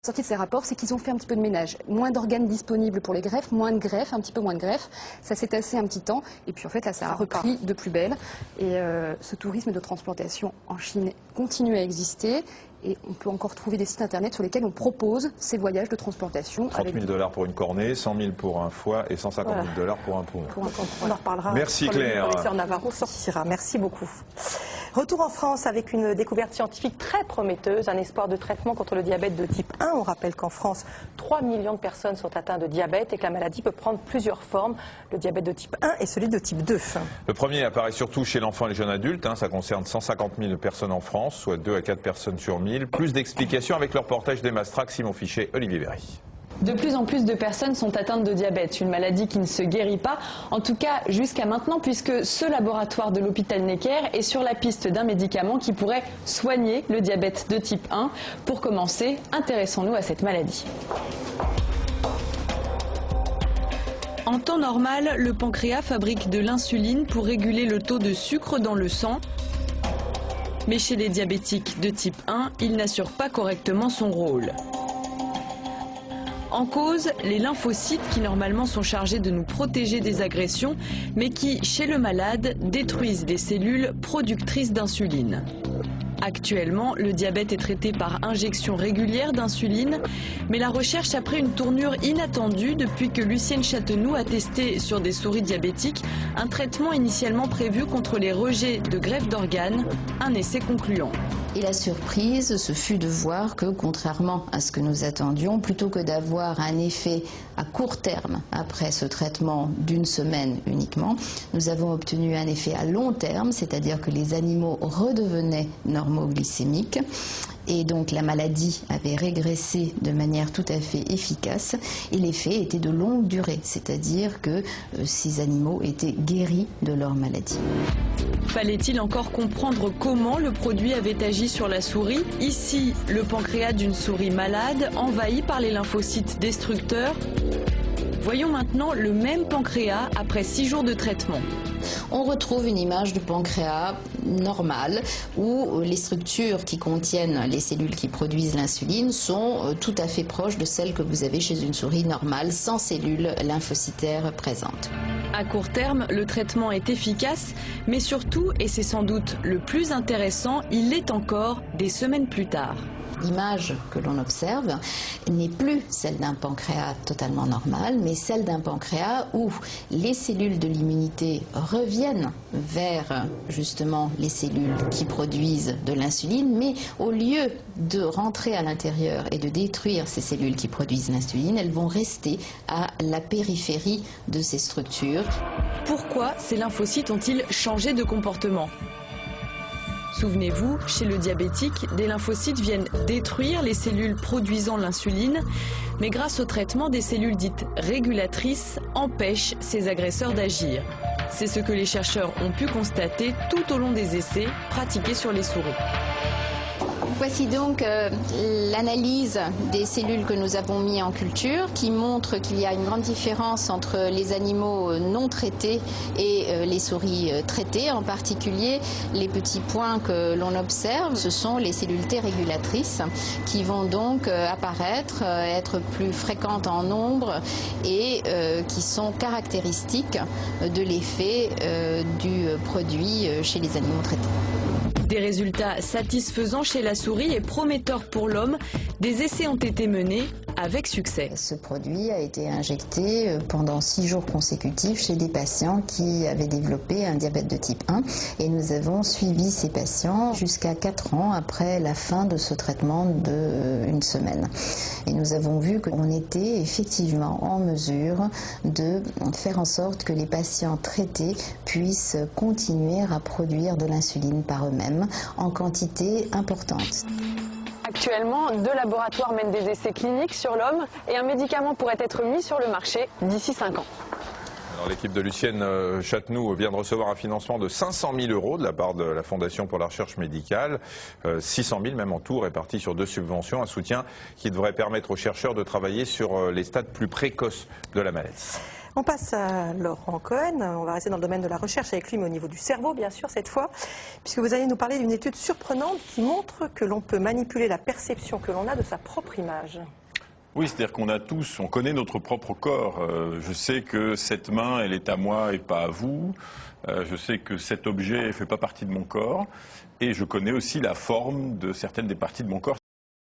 Sortie de ces rapports, c'est qu'ils ont fait un petit peu de ménage. Moins d'organes disponibles pour les greffes, moins de greffes, un petit peu moins de greffes. Ça s'est tassé un petit temps. Et puis en fait, là, ça a repris de plus belle. Et ce tourisme de transplantation en Chine continue à exister. Et on peut encore trouver des sites internet sur lesquels on propose ces voyages de transplantation. 30 000 $ pour une cornée, 100 000 pour un foie et 150 000 $ pour un poumon. On en reparlera. Merci Claire. Le professeur Navarro sortira. Merci beaucoup. Retour en France avec une découverte scientifique très prometteuse, un espoir de traitement contre le diabète de type 1. On rappelle qu'en France, 3 millions de personnes sont atteintes de diabète et que la maladie peut prendre plusieurs formes. Le diabète de type 1 et celui de type 2. Le premier apparaît surtout chez l'enfant et les jeunes adultes. Ça concerne 150 000 personnes en France, soit 2 à 4 personnes sur 1000. Plus d'explications avec le reportage d'Emma Strack, Simon Fichet, Olivier Véry. De plus en plus de personnes sont atteintes de diabète, une maladie qui ne se guérit pas, en tout cas jusqu'à maintenant, puisque ce laboratoire de l'hôpital Necker est sur la piste d'un médicament qui pourrait soigner le diabète de type 1. Pour commencer, intéressons-nous à cette maladie. En temps normal, le pancréas fabrique de l'insuline pour réguler le taux de sucre dans le sang. Mais chez les diabétiques de type 1, il n'assure pas correctement son rôle. En cause, les lymphocytes qui normalement sont chargés de nous protéger des agressions, mais qui, chez le malade, détruisent des cellules productrices d'insuline. Actuellement, le diabète est traité par injection régulière d'insuline, mais la recherche a pris une tournure inattendue depuis que Lucienne Châtenoux a testé sur des souris diabétiques un traitement initialement prévu contre les rejets de greffe d'organes, un essai concluant. Et la surprise, ce fut de voir que, contrairement à ce que nous attendions, plutôt que d'avoir un effet à court terme après ce traitement d'une semaine uniquement, nous avons obtenu un effet à long terme, c'est-à-dire que les animaux redevenaient normoglycémiques. Et donc la maladie avait régressé de manière tout à fait efficace et l'effet était de longue durée, c'est-à-dire que ces animaux étaient guéris de leur maladie. Fallait-il encore comprendre comment le produit avait agi sur la souris? Ici, le pancréas d'une souris malade, envahi par les lymphocytes destructeurs. Voyons maintenant le même pancréas après 6 jours de traitement. On retrouve une image du pancréas normal où les structures qui contiennent les cellules qui produisent l'insuline sont tout à fait proches de celles que vous avez chez une souris normale sans cellules lymphocytaires présentes. À court terme, le traitement est efficace, mais surtout, et c'est sans doute le plus intéressant, il l'est encore des semaines plus tard. L'image que l'on observe n'est plus celle d'un pancréas totalement normal, mais celle d'un pancréas où les cellules de l'immunité reviennent vers justement les cellules qui produisent de l'insuline, mais au lieu de rentrer à l'intérieur et de détruire ces cellules qui produisent l'insuline, elles vont rester à la périphérie de ces structures. Pourquoi ces lymphocytes ont-ils changé de comportement ? Souvenez-vous, chez le diabétique, des lymphocytes viennent détruire les cellules produisant l'insuline, mais grâce au traitement, des cellules dites régulatrices empêchent ces agresseurs d'agir. C'est ce que les chercheurs ont pu constater tout au long des essais pratiqués sur les souris. Voici donc l'analyse des cellules que nous avons mis en culture qui montre qu'il y a une grande différence entre les animaux non traités et les souris traitées. En particulier, les petits points que l'on observe, ce sont les cellules T régulatrices qui vont donc apparaître, être plus fréquentes en nombre et qui sont caractéristiques de l'effet du produit chez les animaux traités. Des résultats satisfaisants chez la souris et prometteurs pour l'homme. Des essais ont été menés avec succès. Ce produit a été injecté pendant 6 jours consécutifs chez des patients qui avaient développé un diabète de type 1 et nous avons suivi ces patients jusqu'à 4 ans après la fin de ce traitement d'1 semaine. Et nous avons vu qu'on était effectivement en mesure de faire en sorte que les patients traités puissent continuer à produire de l'insuline par eux-mêmes en quantité importante. Actuellement, 2 laboratoires mènent des essais cliniques sur l'homme et un médicament pourrait être mis sur le marché d'ici 5 ans. Alors, l'équipe de Lucienne Chatenou vient de recevoir un financement de 500 000 € de la part de la Fondation pour la recherche médicale. 600 000 même en tout, répartis sur 2 subventions. Un soutien qui devrait permettre aux chercheurs de travailler sur les stades plus précoces de la maladie. On passe à Laurent Cohen. On va rester dans le domaine de la recherche avec lui, mais au niveau du cerveau, bien sûr, cette fois, puisque vous allez nous parler d'une étude surprenante qui montre que l'on peut manipuler la perception que l'on a de sa propre image. Oui, c'est-à-dire qu'on a tous, on connaît notre propre corps. Je sais que cette main, elle est à moi et pas à vous. Je sais que cet objet ne fait pas partie de mon corps. Et je connais aussi la forme de certaines des parties de mon corps.